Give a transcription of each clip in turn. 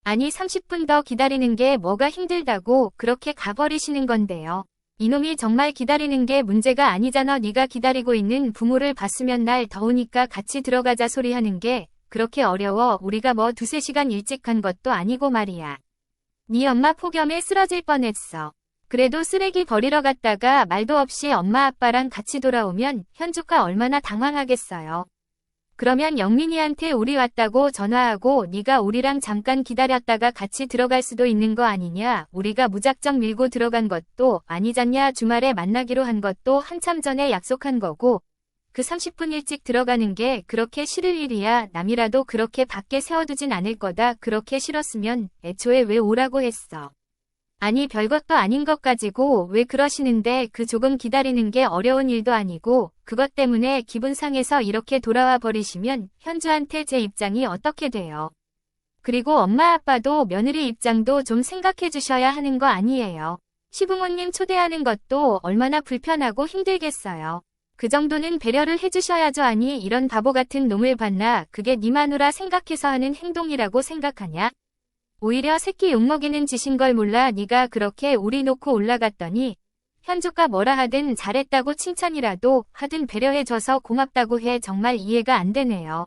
아니 30분 더 기다리는 게 뭐가 힘들다고 그렇게 가버리시는 건데요. 이놈이 정말 기다리는 게 문제가 아니잖아. 네가 기다리고 있는 부모를 봤으면 날 더우니까 같이 들어가자 소리 하는 게 그렇게 어려워. 우리가 뭐 2~3시간 일찍 간 것도 아니고 말이야. 네 엄마 폭염에 쓰러질 뻔했어. 그래도 쓰레기 버리러 갔다가 말도 없이 엄마 아빠랑 같이 돌아오면 현주가 얼마나 당황하겠어요. 그러면 영민이한테 우리 왔다고 전화하고 네가 우리랑 잠깐 기다렸다가 같이 들어갈 수도 있는 거 아니냐. 우리가 무작정 밀고 들어간 것도 아니잖냐. 주말에 만나기로 한 것도 한참 전에 약속한 거고 그 30분 일찍 들어가는 게 그렇게 싫을 일이야. 남이라도 그렇게 밖에 세워두진 않을 거다. 그렇게 싫었으면 애초에 왜 오라고 했어. 아니 별것도 아닌 것 가지고 왜 그러시는데 그 조금 기다리는 게 어려운 일도 아니고 그것 때문에 기분 상해서 이렇게 돌아와 버리시면 현주한테 제 입장이 어떻게 돼요. 그리고 엄마 아빠도 며느리 입장도 좀 생각해 주셔야 하는 거 아니에요. 시부모님 초대하는 것도 얼마나 불편하고 힘들겠어요. 그 정도는 배려를 해주셔야죠. 아니 이런 바보 같은 놈을 봤나. 그게 네 마누라 생각해서 하는 행동이라고 생각하냐. 오히려 새끼 욕먹이는 짓인 걸 몰라. 네가 그렇게 우리 놓고 올라갔더니 현주가 뭐라 하든 잘했다고 칭찬이라도 하든 배려해줘서 고맙다고 해. 정말 이해가 안 되네요.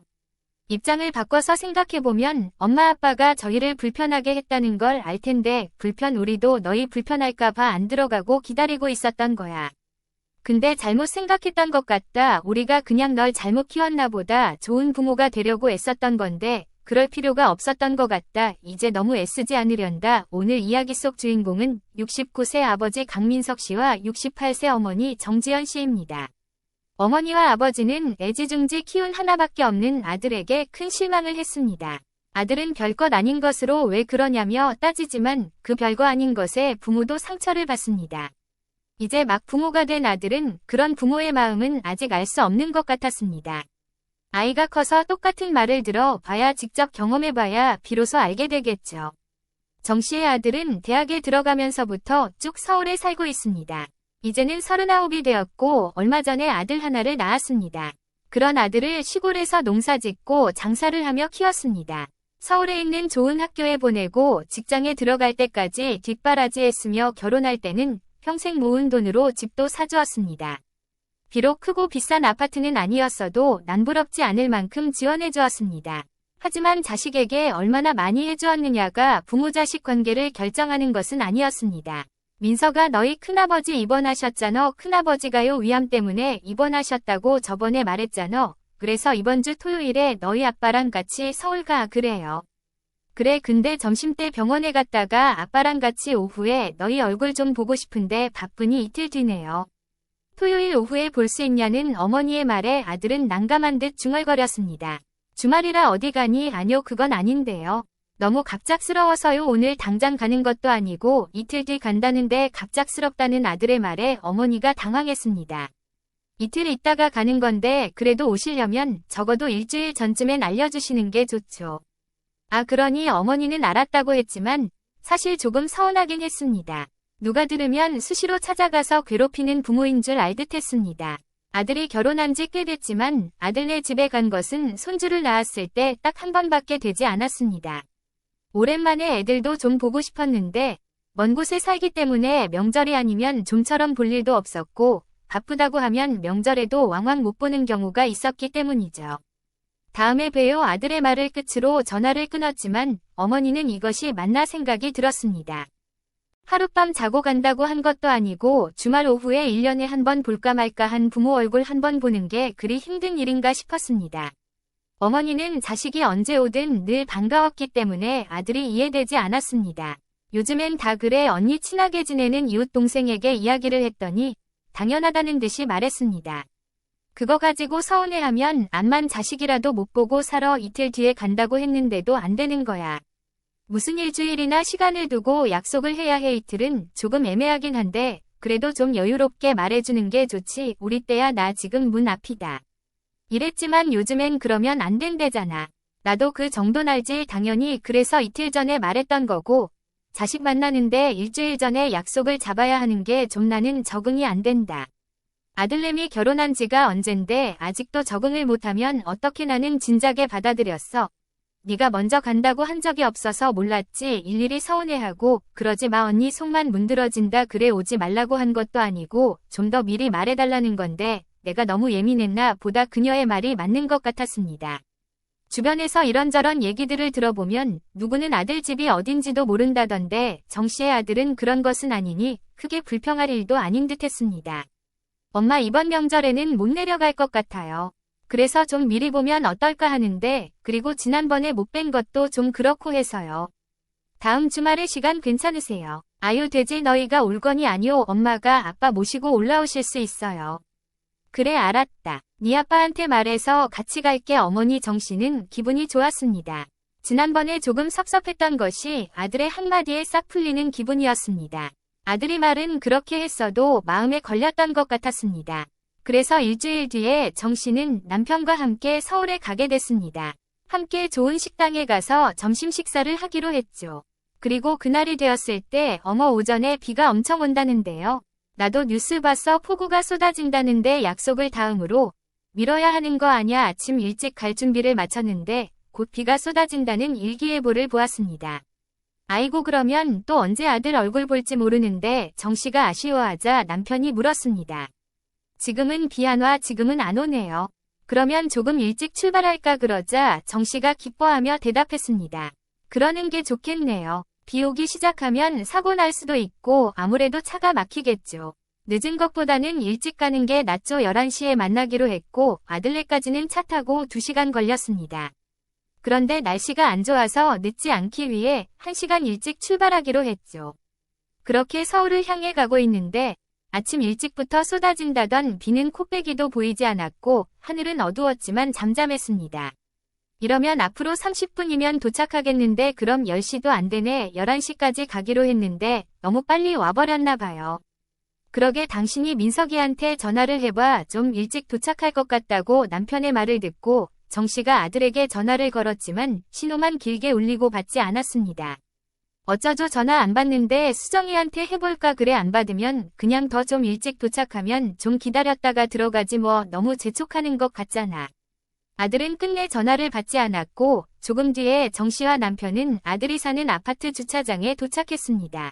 입장을 바꿔서 생각해보면 엄마 아빠가 저희를 불편하게 했다는 걸 알 텐데 불편 우리도 너희 불편할까 봐 안 들어가고 기다리고 있었던 거야. 근데 잘못 생각했던 것 같다. 우리가 그냥 널 잘못 키웠나 보다. 좋은 부모가 되려고 애썼던 건데 그럴 필요가 없었던 것 같다. 이제 너무 애쓰지 않으련다. 오늘 이야기 속 주인공은 69세 아버지 강민석 씨와 68세 어머니 정지연 씨입니다. 어머니와 아버지는 애지중지 키운 하나밖에 없는 아들에게 큰 실망을 했습니다. 아들은 별것 아닌 것으로 왜 그러냐며 따지지만 그 별거 아닌 것에 부모도 상처를 받습니다. 이제 막 부모가 된 아들은 그런 부모의 마음은 아직 알 수 없는 것 같았습니다. 아이가 커서 똑같은 말을 들어봐야 직접 경험해봐야 비로소 알게 되겠죠. 정 씨의 아들은 대학에 들어가면서부터 쭉 서울에 살고 있습니다. 이제는 39이 되었고 얼마 전에 아들 하나를 낳았습니다. 그런 아들을 시골에서 농사짓고 장사를 하며 키웠습니다. 서울에 있는 좋은 학교에 보내고 직장에 들어갈 때까지 뒷바라지했으며 결혼할 때는 평생 모은 돈으로 집도 사주었습니다. 비록 크고 비싼 아파트는 아니었어도 난부럽지 않을 만큼 지원해 주었습니다. 하지만 자식에게 얼마나 많이 해주었느냐가 부모-자식 관계를 결정하는 것은 아니었습니다. 민서가 너희 큰아버지 입원하셨잖아. 큰아버지가요 위암 때문에 입원하셨다고 저번에 말했잖아. 그래서 이번 주 토요일에 너희 아빠랑 같이 서울 가. 그래요. 그래 근데 점심때 병원에 갔다가 아빠랑 같이 오후에 너희 얼굴 좀 보고 싶은데 바쁘니 이틀 뒤네요. 토요일 오후에 볼 수 있냐는 어머니의 말에 아들은 난감한 듯 중얼거렸습니다. 주말이라 어디 가니? 아니요 그건 아닌데요. 너무 갑작스러워서요. 오늘 당장 가는 것도 아니고 이틀 뒤 간다는데 갑작스럽다는 아들의 말에 어머니가 당황했습니다. 이틀 있다가 가는 건데 그래도 오시려면 적어도 일주일 전쯤엔 알려주시는 게 좋죠. 아 그러니 어머니는 알았다고 했지만 사실 조금 서운하긴 했습니다. 누가 들으면 수시로 찾아가서 괴롭히는 부모인 줄 알 듯했습니다. 아들이 결혼한 지 꽤 됐지만 아들네 집에 간 것은 손주를 낳았을 때 딱 한 번밖에 되지 않았습니다. 오랜만에 애들도 좀 보고 싶었는데 먼 곳에 살기 때문에 명절이 아니면 좀처럼 볼 일도 없었고 바쁘다고 하면 명절에도 왕왕 못 보는 경우가 있었기 때문이죠. 다음에 봬요. 아들의 말을 끝으로 전화를 끊었지만 어머니는 이것이 맞나 생각이 들었습니다. 하룻밤 자고 간다고 한 것도 아니고 주말 오후에 1년에 한 번 볼까 말까 한 부모 얼굴 한 번 보는 게 그리 힘든 일인가 싶었습니다. 어머니는 자식이 언제 오든 늘 반가웠기 때문에 아들이 이해되지 않았습니다. 요즘엔 다 그래. 언니 친하게 지내는 이웃 동생에게 이야기를 했더니 당연하다는 듯이 말했습니다. 그거 가지고 서운해하면 암만 자식이라도 못 보고 살아. 이틀 뒤에 간다고 했는데도 안 되는 거야. 무슨 일주일이나 시간을 두고 약속을 해야 해. 이틀은 조금 애매하긴 한데 그래도 좀 여유롭게 말해주는 게 좋지. 우리 때야 나 지금 문 앞이다. 이랬지만 요즘엔 그러면 안 된대잖아. 나도 그 정도는 알지. 당연히 그래서 이틀 전에 말했던 거고 자식 만나는데 일주일 전에 약속을 잡아야 하는 게 좀 나는 적응이 안 된다. 아들내미 결혼한 지가 언젠데 아직도 적응을 못하면 어떻게. 나는 진작에 받아들였어. 네가 먼저 간다고 한 적이 없어서 몰랐지. 일일이 서운해하고 그러지 마 언니 속만 문드러진다. 그래 오지 말라고 한 것도 아니고 좀 더 미리 말해달라는 건데 내가 너무 예민했나 보다. 그녀의 말이 맞는 것 같았습니다. 주변에서 이런저런 얘기들을 들어보면 누구는 아들 집이 어딘지도 모른다던데 정씨의 아들은 그런 것은 아니니 크게 불평할 일도 아닌 듯 했습니다. 엄마 이번 명절에는 못 내려갈 것 같아요. 그래서 좀 미리 보면 어떨까 하는데 그리고 지난번에 못 뵌 것도 좀 그렇고 해서요. 다음 주말에 시간 괜찮으세요? 아유 돼지 너희가 올 거니 아니오. 엄마가 아빠 모시고 올라오실 수 있어요. 그래 알았다. 네 아빠한테 말해서 같이 갈게. 어머니 정씨는 기분이 좋았습니다. 지난번에 조금 섭섭했던 것이 아들의 한마디에 싹 풀리는 기분이었습니다. 아들이 말은 그렇게 했어도 마음에 걸렸던 것 같았습니다. 그래서 일주일 뒤에 정씨는 남편과 함께 서울에 가게 됐습니다. 함께 좋은 식당에 가서 점심 식사를 하기로 했죠. 그리고 그날이 되었을 때 어머 오전에 비가 엄청 온다는데요. 나도 뉴스 봤어. 폭우가 쏟아진다는데 약속을 다음으로 미뤄야 하는 거 아냐. 아침 일찍 갈 준비를 마쳤는데 곧 비가 쏟아진다는 일기예보를 보았습니다. 아이고 그러면 또 언제 아들 얼굴 볼지 모르는데 정씨가 아쉬워하자 남편이 물었습니다. 지금은 비 안 와. 지금은 안 오네요. 그러면 조금 일찍 출발할까. 그러자 정씨가 기뻐하며 대답했습니다. 그러는 게 좋겠네요. 비 오기 시작하면 사고 날 수도 있고 아무래도 차가 막히겠죠. 늦은 것보다는 일찍 가는 게 낫죠. 11시에 만나기로 했고 아들네까지는 차 타고 2시간 걸렸습니다. 그런데 날씨가 안 좋아서 늦지 않기 위해 1시간 일찍 출발하기로 했죠. 그렇게 서울을 향해 가고 있는데 아침 일찍부터 쏟아진다던 비는 코빼기도 보이지 않았고 하늘은 어두웠지만 잠잠했습니다. 이러면 앞으로 30분이면 도착하겠는데 그럼 10시도 안 되네. 11시까지 가기로 했는데 너무 빨리 와버렸나 봐요. 그러게 당신이 민석이한테 전화를 해봐. 좀 일찍 도착할 것 같다고 남편의 말을 듣고 정씨가 아들에게 전화를 걸었지만 신호만 길게 울리고 받지 않았습니다. 어쩌죠. 전화 안 받는데 수정이한테 해볼까. 그래 안 받으면 그냥 더 좀 일찍 도착하면 좀 기다렸다가 들어가지 뭐. 너무 재촉하는 것 같잖아. 아들은 끝내 전화를 받지 않았고 조금 뒤에 정씨와 남편은 아들이 사는 아파트 주차장에 도착했습니다.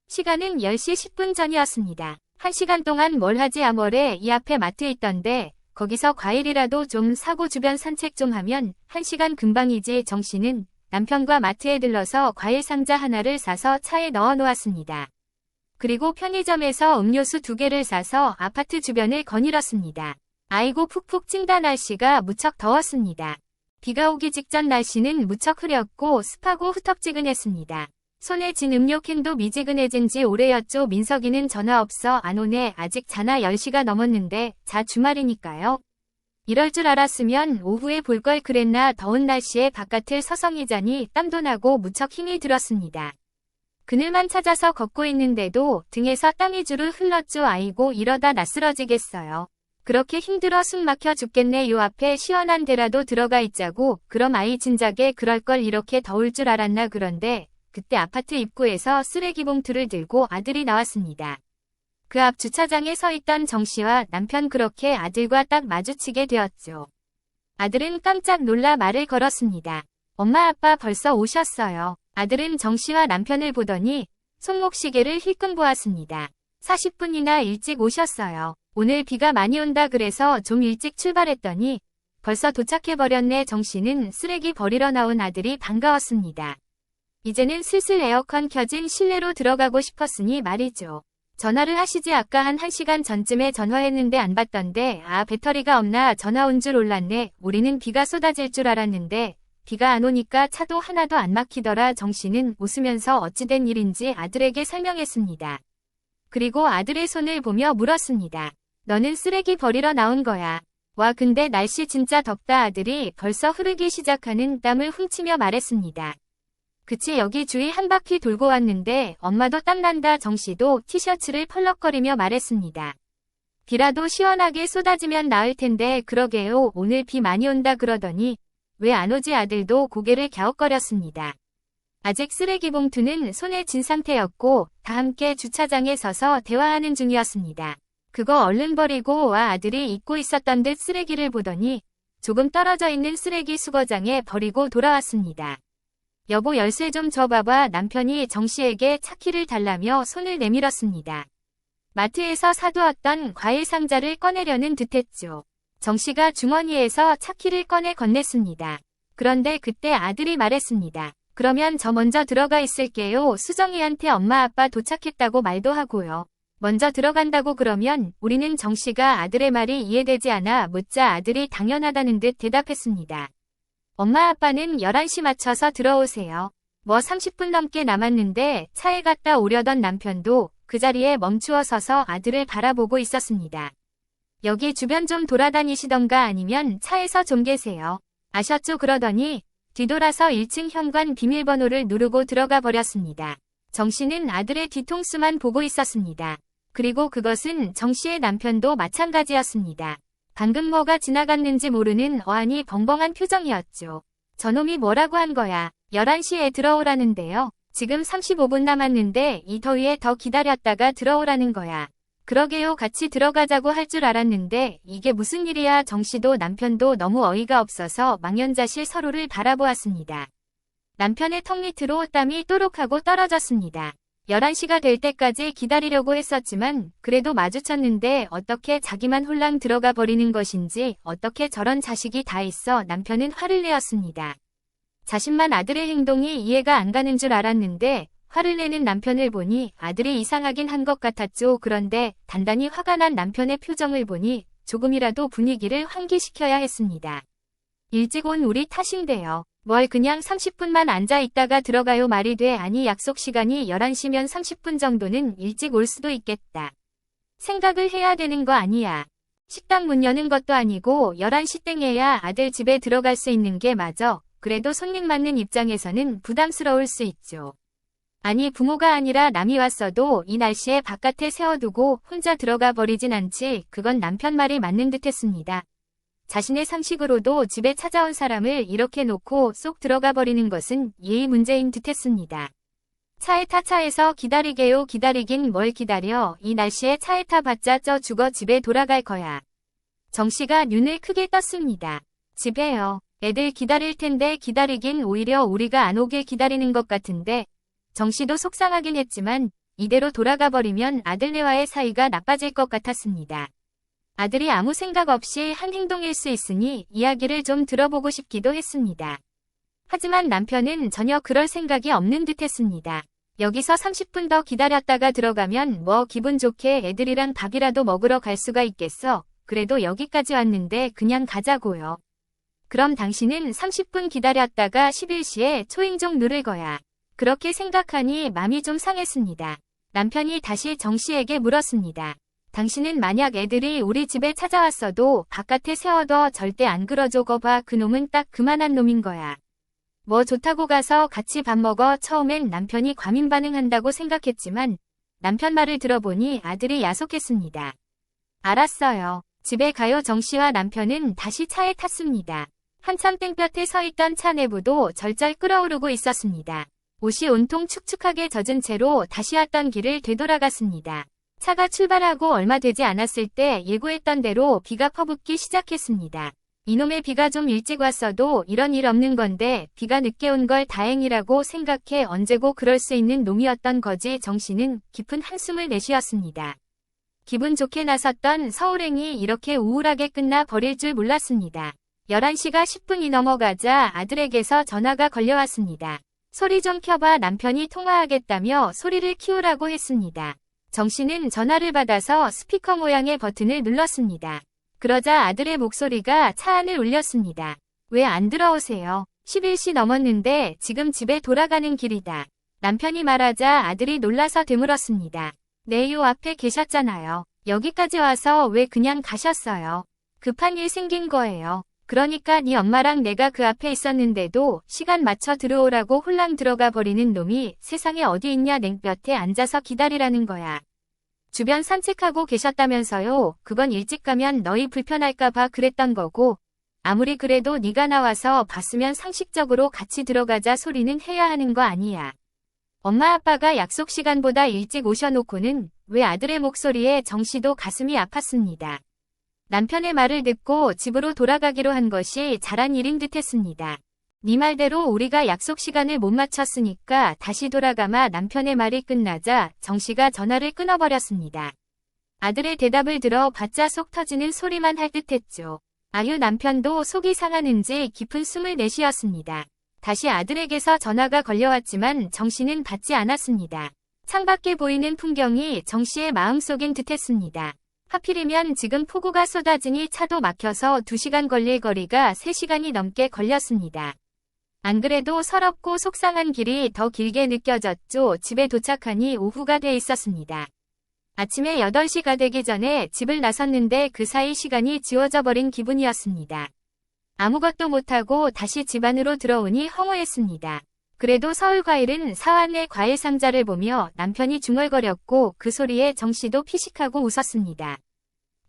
시간은 10시 10분 전이었습니다. 1시간 동안 뭘 하지. 아모레 이 앞에 마트 있던데 거기서 과일이라도 좀 사고 주변 산책 좀 하면 1시간 금방이지. 정씨는 남편과 마트에 들러서 과일 상자 하나를 사서 차에 넣어 놓았습니다. 그리고 편의점에서 음료수 2개를 사서 아파트 주변을 거닐었습니다. 아이고 푹푹 찐다. 날씨가 무척 더웠습니다. 비가 오기 직전 날씨는 무척 흐렸고 습하고 후텁지근했습니다. 손에 쥔 음료캔도 미지근해진 지 오래였죠. 민석이는 전화 없어. 안 오네. 아직 자나. 10시가 넘었는데 자 주말이니까요. 이럴 줄 알았으면 오후에 볼 걸 그랬나. 더운 날씨에 바깥을 서성이자니 땀도 나고 무척 힘이 들었습니다. 그늘만 찾아서 걷고 있는데도 등에서 땀이 주르 흘렀죠. 아이고 이러다 나 쓰러지겠어요. 그렇게 힘들어 숨 막혀 죽겠네. 요 앞에 시원한 데라도 들어가 있자고. 그럼 아이 진작에 그럴 걸. 이렇게 더울 줄 알았나. 그런데 그때 아파트 입구에서 쓰레기 봉투를 들고 아들이 나왔습니다. 그 앞 주차장에 서 있던 정씨와 남편 그렇게 아들과 딱 마주치게 되었죠. 아들은 깜짝 놀라 말을 걸었습니다. 엄마 아빠 벌써 오셨어요. 아들은 정씨와 남편을 보더니 손목시계를 힐끔 보았습니다. 40분이나 일찍 오셨어요. 오늘 비가 많이 온다 그래서 좀 일찍 출발했더니 벌써 도착해버렸네. 정씨는 쓰레기 버리러 나온 아들이 반가웠습니다. 이제는 슬슬 에어컨 켜진 실내로 들어가고 싶었으니 말이죠. 전화를 하시지. 아까 한 1시간 전쯤에 전화했는데 안 받던데. 아 배터리가 없나. 전화 온 줄 몰랐네. 우리는 비가 쏟아질 줄 알았는데 비가 안 오니까 차도 하나도 안 막히더라. 정씨는 웃으면서 어찌된 일인지 아들에게 설명했습니다. 그리고 아들의 손을 보며 물었습니다. 너는 쓰레기 버리러 나온 거야. 와 근데 날씨 진짜 덥다. 아들이 벌써 흐르기 시작하는 땀을 훔치며 말했습니다. 그치 여기 주위 한 바퀴 돌고 왔는데 엄마도 땀난다. 정씨도 티셔츠를 펄럭거리며 말했습니다. 비라도 시원하게 쏟아지면 나을 텐데. 그러게요. 오늘 비 많이 온다 그러더니 왜 안 오지. 아들도 고개를 갸웃거렸습니다. 아직 쓰레기 봉투는 손에 쥔 상태였고 다 함께 주차장에 서서 대화하는 중이었습니다. 그거 얼른 버리고 와. 아들이 잊고 있었던 듯 쓰레기를 보더니 조금 떨어져 있는 쓰레기 수거장에 버리고 돌아왔습니다. 여보 열쇠 좀 줘봐봐. 남편이 정씨에게 차키를 달라며 손을 내밀었습니다. 마트에서 사두었던 과일 상자를 꺼내려는 듯했죠. 정씨가 주머니에서 차키를 꺼내 건넸습니다. 그런데 그때 아들이 말했습니다. 그러면 저 먼저 들어가 있을게요. 수정이한테 엄마 아빠 도착했다고 말도 하고요. 먼저 들어간다고 그러면 우리는 정씨가 아들의 말이 이해되지 않아 묻자 아들이 당연하다는 듯 대답했습니다. 엄마 아빠는 11시 맞춰서 들어오세요. 뭐 30분 넘게 남았는데 차에 갔다 오려던 남편도 그 자리에 멈추어 서서 아들을 바라보고 있었습니다. 여기 주변 좀 돌아다니시던가 아니면 차에서 좀 계세요. 아셨죠? 그러더니 뒤돌아서 1층 현관 비밀번호를 누르고 들어가 버렸습니다. 정씨는 아들의 뒤통수만 보고 있었습니다. 그리고 그것은 정씨의 남편도 마찬가지였습니다. 방금 뭐가 지나갔는지 모르는 어안이 벙벙한 표정이었죠. 저놈이 뭐라고 한 거야. 11시에 들어오라는데요. 지금 35분 남았는데 이 더위에 더 기다렸다가 들어오라는 거야. 그러게요. 같이 들어가자고 할 줄 알았는데 이게 무슨 일이야. 정씨도 남편도 너무 어이가 없어서 망연자실 서로를 바라보았습니다. 남편의 턱 밑으로 땀이 또록하고 떨어졌습니다. 11시가 될 때까지 기다리려고 했었지만 그래도 마주쳤는데 어떻게 자기만 홀랑 들어가 버리는 것인지 어떻게 저런 자식이 다 있어 남편은 화를 내었습니다. 자신만 아들의 행동이 이해가 안 가는 줄 알았는데 화를 내는 남편을 보니 아들이 이상하긴 한 것 같았죠. 그런데 단단히 화가 난 남편의 표정을 보니 조금이라도 분위기를 환기시켜야 했습니다. 일찍 온 우리 탓인데요. 뭘 그냥 30분만 앉아 있다가 들어가요. 말이 돼. 아니 약속 시간이 11시면 30분 정도는 일찍 올 수도 있겠다. 생각을 해야 되는 거 아니야. 식당 문 여는 것도 아니고 11시 땡에야 아들 집에 들어갈 수 있는 게 맞아. 그래도 손님 맞는 입장에서는 부담스러울 수 있죠. 아니 부모가 아니라 남이 왔어도 이 날씨에 바깥에 세워두고 혼자 들어가 버리진 않지. 그건 남편 말이 맞는 듯했습니다. 자신의 상식으로도 집에 찾아온 사람을 이렇게 놓고 쏙 들어가 버리는 것은 예의 문제인 듯했습니다. 차에 타. 차에서 기다리게요. 기다리긴 뭘 기다려. 이 날씨에 차에 타봤자 쪄 죽어. 집에 돌아갈 거야. 정씨가 눈을 크게 떴습니다. 집에요. 애들 기다릴 텐데. 기다리긴 오히려 우리가 안 오길 기다리는 것 같은데. 정씨도 속상하긴 했지만 이대로 돌아가 버리면 아들네와의 사이가 나빠질 것 같았습니다. 아들이 아무 생각 없이 한 행동일 수 있으니 이야기를 좀 들어보고 싶기도 했습니다. 하지만 남편은 전혀 그럴 생각이 없는 듯했습니다. 여기서 30분 더 기다렸다가 들어가면 뭐 기분 좋게 애들이랑 밥이라도 먹으러 갈 수가 있겠어. 그래도 여기까지 왔는데 그냥 가자고요. 그럼 당신은 30분 기다렸다가 11시에 초인종 누를 거야. 그렇게 생각하니 마음이 좀 상했습니다. 남편이 다시 정씨에게 물었습니다. 당신은 만약 애들이 우리 집에 찾아왔어도 바깥에 세워둬 절대 안 그러죠. 거봐 그놈은 딱 그만한 놈인 거야. 뭐 좋다고 가서 같이 밥 먹어. 처음엔 남편이 과민 반응한다고 생각했지만 남편 말을 들어보니 아들이 야속했습니다. 알았어요. 집에 가요. 정씨와 남편은 다시 차에 탔습니다. 한참 땡볕에 서 있던 차 내부도 절절 끓어오르고 있었습니다. 옷이 온통 축축하게 젖은 채로 다시 왔던 길을 되돌아갔습니다. 차가 출발하고 얼마 되지 않았을 때 예고했던 대로 비가 퍼붓기 시작했습니다. 이놈의 비가 좀 일찍 왔어도 이런 일 없는 건데 비가 늦게 온 걸 다행이라고 생각해 언제고 그럴 수 있는 놈이었던 거지. 정씨는 깊은 한숨을 내쉬었습니다. 기분 좋게 나섰던 서울행이 이렇게 우울하게 끝나 버릴 줄 몰랐습니다. 11시가 10분이 넘어가자 아들에게서 전화가 걸려왔습니다. 소리 좀 켜봐. 남편이 통화하겠다며 소리를 키우라고 했습니다. 정씨는 전화를 받아서 스피커 모양의 버튼을 눌렀습니다. 그러자 아들의 목소리가 차 안을 울렸습니다. 왜 안 들어오세요? 11시 넘었는데 지금 집에 돌아가는 길이다. 남편이 말하자 아들이 놀라서 되물었습니다. 네, 요 앞에 계셨잖아요. 여기까지 와서 왜 그냥 가셨어요? 급한 일 생긴 거예요. 그러니까 네 엄마랑 내가 그 앞에 있었는데도 시간 맞춰 들어오라고 홀랑 들어가 버리는 놈이 세상에 어디 있냐. 냉볕에 앉아서 기다리라는 거야. 주변 산책하고 계셨다면서요. 그건 일찍 가면 너희 불편할까 봐 그랬던 거고 아무리 그래도 네가 나와서 봤으면 상식적으로 같이 들어가자 소리는 해야 하는 거 아니야. 엄마 아빠가 약속 시간보다 일찍 오셔놓고는 왜. 아들의 목소리에 정씨도 가슴이 아팠습니다. 남편의 말을 듣고 집으로 돌아가기로 한 것이 잘한 일인 듯 했습니다. 네 말대로 우리가 약속 시간을 못 맞췄으니까 다시 돌아가마. 남편의 말이 끝나자 정씨가 전화를 끊어버렸습니다. 아들의 대답을 들어 바짜 속 터지는 소리만 할 듯했죠. 아유, 남편도 속이 상하는지 깊은 숨을 내쉬었습니다. 다시 아들에게서 전화가 걸려왔지만 정씨는 받지 않았습니다. 창밖에 보이는 풍경이 정씨의 마음속인 듯했습니다. 하필이면 지금 폭우가 쏟아지니 차도 막혀서 2시간 걸릴 거리가 3시간이 넘게 걸렸습니다. 안 그래도 서럽고 속상한 길이 더 길게 느껴졌죠. 집에 도착하니 오후가 돼 있었습니다. 아침에 8시가 되기 전에 집을 나섰는데 그 사이 시간이 지워져 버린 기분이었습니다. 아무것도 못하고 다시 집 안으로 들어오니 허무했습니다. 그래도 서울과일은 사왔네. 과일 상자를 보며 남편이 중얼거렸고 그 소리에 정씨도 피식하고 웃었습니다.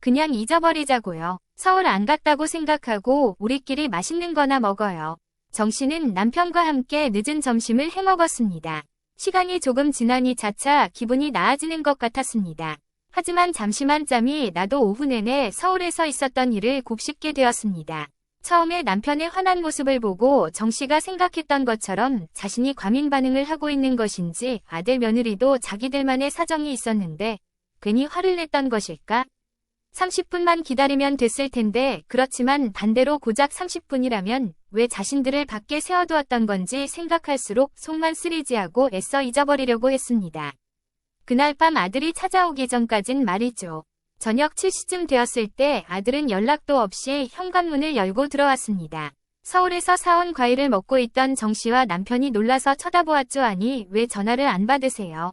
그냥 잊어버리자고요. 서울 안 갔다고 생각하고 우리끼리 맛있는 거나 먹어요. 정씨는 남편과 함께 늦은 점심을 해먹었습니다. 시간이 조금 지나니 차차 기분이 나아지는 것 같았습니다. 하지만 잠시만 짬이 나도 오후 내내 서울에서 있었던 일을 곱씹게 되었습니다. 처음에 남편의 화난 모습을 보고 정씨가 생각했던 것처럼 자신이 과민 반응을 하고 있는 것인지 아들 며느리도 자기들만의 사정이 있었는데 괜히 화를 냈던 것일까? 30분만 기다리면 됐을 텐데 그렇지만 반대로 고작 30분이라면 왜 자신들을 밖에 세워두었던 건지 생각할수록 속만 쓰리지하고 애써 잊어버리려고 했습니다. 그날 밤 아들이 찾아오기 전까진 말이죠. 저녁 7시쯤 되었을 때 아들은 연락도 없이 현관문을 열고 들어왔습니다. 서울에서 사온 과일을 먹고 있던 정씨와 남편이 놀라서 쳐다보았죠. 아니, 왜 전화를 안 받으세요?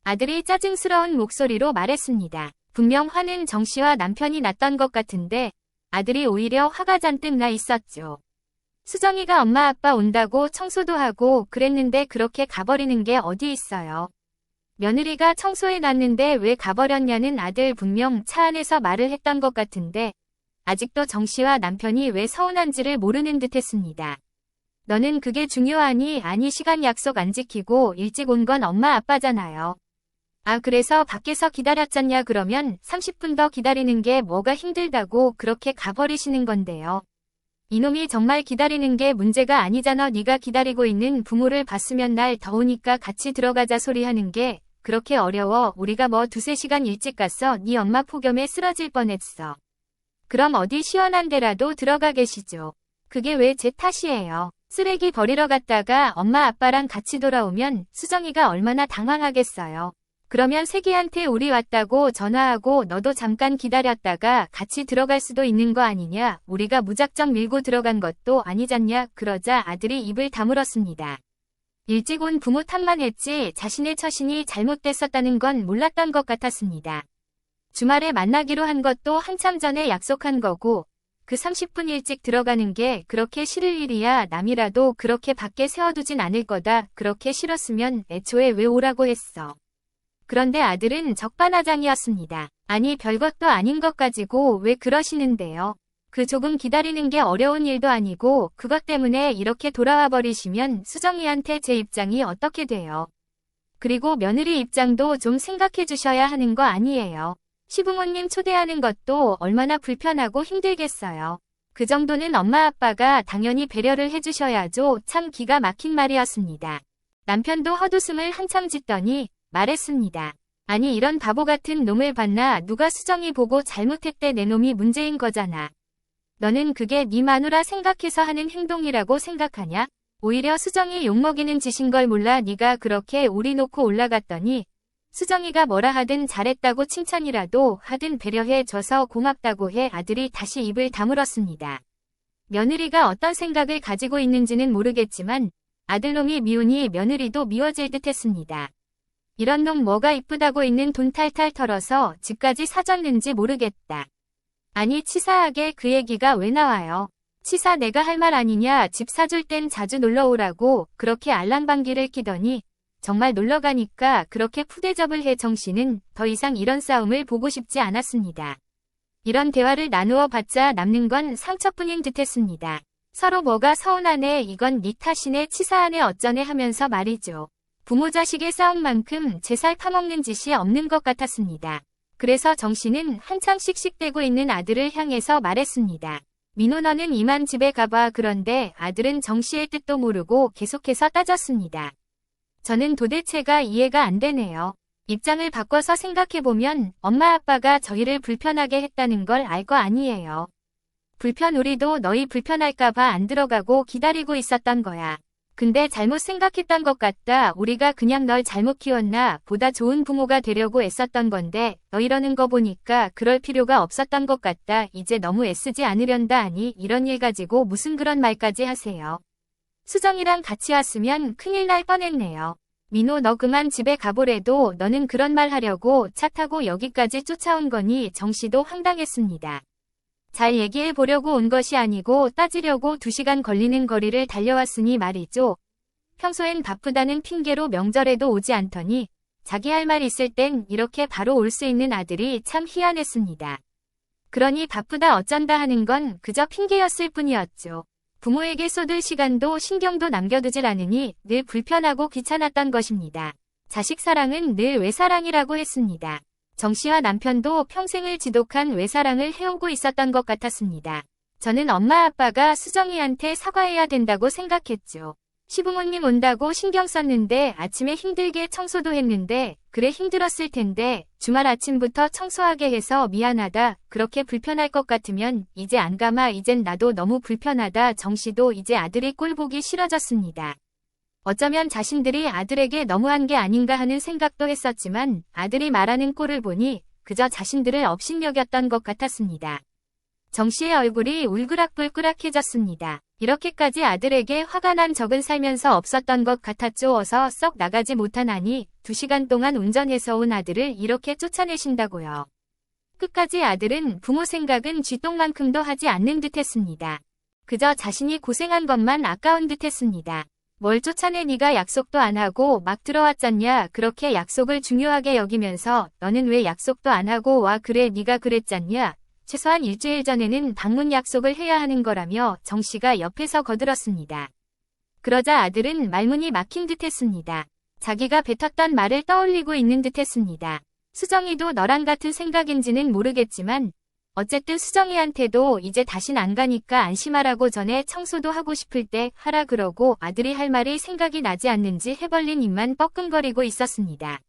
아들이 짜증스러운 목소리로 말했습니다. 분명 화는 정씨와 남편이 났던 것 같은데 아들이 오히려 화가 잔뜩 나 있었죠. 수정이가 엄마 아빠 온다고 청소도 하고 그랬는데 그렇게 가버리는 게 어디 있어요. 며느리가 청소해 놨는데 왜 가버렸냐는 아들 분명 차 안에서 말을 했던 것 같은데 아직도 정씨와 남편이 왜 서운한지를 모르는 듯했습니다. 너는 그게 중요하니? 아니, 시간 약속 안 지키고 일찍 온 건 엄마 아빠잖아요. 아, 그래서 밖에서 기다렸잖냐? 그러면 30분 더 기다리는 게 뭐가 힘들다고 그렇게 가버리시는 건데요. 이놈이 정말 기다리는 게 문제가 아니잖아. 네가 기다리고 있는 부모를 봤으면 날 더우니까 같이 들어가자 소리하는 게 그렇게 어려워. 우리가 뭐 2-3시간 일찍 갔어. 네 엄마 폭염에 쓰러질 뻔했어. 그럼 어디 시원한 데라도 들어가 계시죠. 그게 왜 제 탓이에요. 쓰레기 버리러 갔다가 엄마 아빠랑 같이 돌아오면 수정이가 얼마나 당황하겠어요. 그러면 세기한테 우리 왔다고 전화하고 너도 잠깐 기다렸다가 같이 들어갈 수도 있는 거 아니냐? 우리가 무작정 밀고 들어간 것도 아니잖냐? 그러자 아들이 입을 다물었습니다. 일찍 온 부모 탓만 했지 자신의 처신이 잘못됐었다는 건 몰랐던 것 같았습니다. 주말에 만나기로 한 것도 한참 전에 약속한 거고 그 30분 일찍 들어가는 게 그렇게 싫을 일이야. 남이라도 그렇게 밖에 세워두진 않을 거다. 그렇게 싫었으면 애초에 왜 오라고 했어. 그런데 아들은 적반하장이었습니다. 아니, 별것도 아닌 것 가지고 왜 그러시는데요. 그 조금 기다리는 게 어려운 일도 아니고 그것 때문에 이렇게 돌아와 버리시면 수정이한테 제 입장이 어떻게 돼요. 그리고 며느리 입장도 좀 생각해 주셔야 하는 거 아니에요. 시부모님 초대하는 것도 얼마나 불편하고 힘들겠어요. 그 정도는 엄마 아빠가 당연히 배려를 해주셔야죠. 참 기가 막힌 말이었습니다. 남편도 헛웃음을 한참 짓더니 말했습니다. 아니, 이런 바보 같은 놈을 봤나? 누가 수정이 보고 잘못했대. 내 놈이 문제인 거잖아. 너는 그게 네 마누라 생각해서 하는 행동이라고 생각하냐? 오히려 수정이 욕먹이는 짓인 걸 몰라. 네가 그렇게 우리 놓고 올라갔더니 수정이가 뭐라 하든 잘했다고 칭찬이라도 하든 배려해 줘서 고맙다고 해. 아들이 다시 입을 다물었습니다. 며느리가 어떤 생각을 가지고 있는지는 모르겠지만 아들놈이 미우니 며느리도 미워질 듯했습니다. 이런 놈 뭐가 이쁘다고 있는 돈 탈탈 털어서 집까지 사줬는지 모르겠다. 아니, 치사하게 그 얘기가 왜 나와요? 치사 내가 할 말 아니냐? 집 사줄 땐 자주 놀러오라고 그렇게 알랑방귀를 끼더니 정말 놀러가니까 그렇게 푸대접을 해. 정씨는 더 이상 이런 싸움을 보고 싶지 않았습니다. 이런 대화를 나누어 봤자 남는 건 상처뿐인 듯했습니다. 서로 뭐가 서운하네, 이건 네 탓이네, 치사하네 어쩌네 하면서 말이죠. 부모 자식의 싸움만큼 제 살 파먹는 짓이 없는 것 같았습니다. 그래서 정 씨는 한창 씩씩대고 있는 아들을 향해서 말했습니다. 민호 너는 이만 집에 가봐. 그런데 아들은 정 씨의 뜻도 모르고 계속해서 따졌습니다. 저는 도대체가 이해가 안 되네요. 입장을 바꿔서 생각해보면 엄마 아빠가 저희를 불편하게 했다는 걸 알 거 아니에요. 불편 우리도 너희 불편할까봐 안 들어가고 기다리고 있었던 거야. 근데 잘못 생각했던 것 같다. 우리가 그냥 널 잘못 키웠나 보다 좋은 부모가 되려고 애썼던 건데 너 이러는 거 보니까 그럴 필요가 없었던 것 같다. 이제 너무 애쓰지 않으련다. 아니 이런 일 가지고 무슨 그런 말까지 하세요. 수정이랑 같이 왔으면 큰일 날 뻔했네요. 민호 너 그만 집에 가보래도 너는 그런 말 하려고 차 타고 여기까지 쫓아온 거니. 정 씨도 황당했습니다. 잘 얘기해 보려고 온 것이 아니고 따지려고 2시간 걸리는 거리를 달려왔으니 말이죠. 평소엔 바쁘다는 핑계로 명절에도 오지 않더니 자기 할 말 있을 땐 이렇게 바로 올 수 있는 아들이 참 희한했습니다. 그러니 바쁘다 어쩐다 하는 건 그저 핑계였을 뿐이었죠. 부모에게 쏟을 시간도 신경도 남겨두질 않으니 늘 불편하고 귀찮았던 것입니다. 자식 사랑은 늘 외사랑이라고 했습니다. 정 씨와 남편도 평생을 지독한 외사랑을 해오고 있었던 것 같았습니다. 저는 엄마 아빠가 수정이한테 사과해야 된다고 생각했죠. 시부모님 온다고 신경 썼는데 아침에 힘들게 청소도 했는데 그래 힘들었을 텐데 주말 아침부터 청소하게 해서 미안하다. 그렇게 불편할 것 같으면 이제 안 가마. 이젠 나도 너무 불편하다. 정 씨도 이제 아들이 꼴 보기 싫어졌습니다. 어쩌면 자신들이 아들에게 너무한 게 아닌가 하는 생각도 했었지만 아들이 말하는 꼴을 보니 그저 자신들을 업신여겼던 것 같았습니다. 정 씨의 얼굴이 울그락불그락해졌습니다. 이렇게까지 아들에게 화가 난 적은 살면서 없었던 것 같았죠. 어서 썩 나가지 못하나니 2시간 동안 운전해서 온 아들을 이렇게 쫓아내신다고요. 끝까지 아들은 부모 생각은 쥐똥만큼도 하지 않는 듯했습니다. 그저 자신이 고생한 것만 아까운 듯했습니다. 뭘 쫓아내 네가 약속도 안 하고 막 들어왔잖냐. 그렇게 약속을 중요하게 여기면서 너는 왜 약속도 안 하고 와. 그래 네가 그랬잖냐. 최소한 일주일 전에는 방문 약속을 해야 하는 거라며 정 씨가 옆에서 거들었습니다. 그러자 아들은 말문이 막힌 듯했습니다. 자기가 뱉었던 말을 떠올리고 있는 듯했습니다. 수정이도 너랑 같은 생각인지는 모르겠지만 어쨌든 수정이한테도 이제 다신 안 가니까 안심하라고 전에 청소도 하고 싶을 때 하라 그러고 아들이 할 말이 생각이 나지 않는지 해벌린 입만 뻐끔거리고 있었습니다.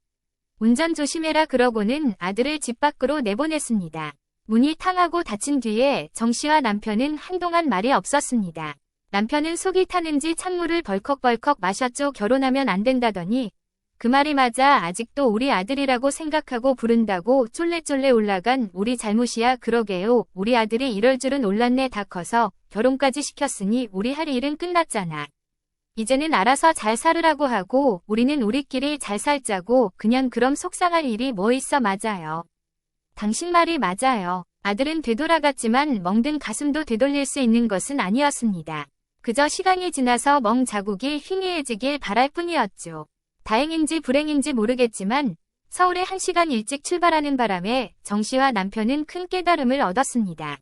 운전 조심해라 그러고는 아들을 집 밖으로 내보냈습니다. 문이 탕하고 닫힌 뒤에 정 씨와 남편은 한동안 말이 없었습니다. 남편은 속이 타는지 찬물을 벌컥벌컥 마셨죠. 결혼하면 안 된다더니 그 말이 맞아. 아직도 우리 아들이라고 생각하고 부른다고 쫄래쫄래 올라간 우리 잘못이야. 그러게요. 우리 아들이 이럴 줄은 몰랐네. 다 커서 결혼까지 시켰으니 우리 할 일은 끝났잖아. 이제는 알아서 잘 살으라고 하고 우리는 우리끼리 잘 살자고. 그냥 그럼 속상할 일이 뭐 있어. 맞아요. 당신 말이 맞아요. 아들은 되돌아갔지만 멍든 가슴도 되돌릴 수 있는 것은 아니었습니다. 그저 시간이 지나서 멍 자국이 희미해지길 바랄 뿐이었죠. 다행인지 불행인지 모르겠지만 서울에 1시간 일찍 출발하는 바람에 정 씨와 남편은 큰 깨달음을 얻었습니다.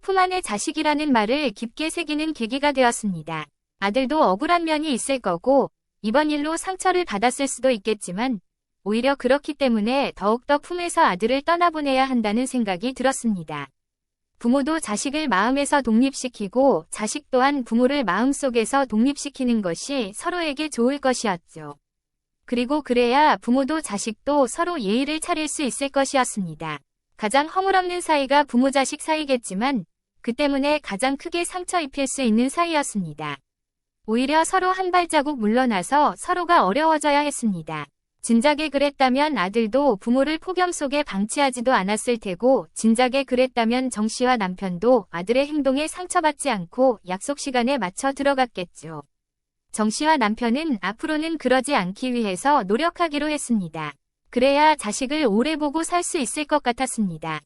품 안의 자식이라는 말을 깊게 새기는 계기가 되었습니다. 아들도 억울한 면이 있을 거고 이번 일로 상처를 받았을 수도 있겠지만 오히려 그렇기 때문에 더욱더 품에서 아들을 떠나보내야 한다는 생각이 들었습니다. 부모도 자식을 마음에서 독립시키고 자식 또한 부모를 마음속에서 독립시키는 것이 서로에게 좋을 것이었죠. 그리고 그래야 부모도 자식도 서로 예의를 차릴 수 있을 것이었습니다. 가장 허물없는 사이가 부모-자식 사이겠지만 그 때문에 가장 크게 상처 입힐 수 있는 사이였습니다. 오히려 서로 한 발자국 물러나서 서로가 어려워져야 했습니다. 진작에 그랬다면 아들도 부모를 폭염 속에 방치하지도 않았을 테고 진작에 그랬다면 정 씨와 남편도 아들의 행동에 상처받지 않고 약속 시간에 맞춰 들어갔겠죠. 정 씨와 남편은 앞으로는 그러지 않기 위해서 노력하기로 했습니다. 그래야 자식을 오래 보고 살 수 있을 것 같았습니다.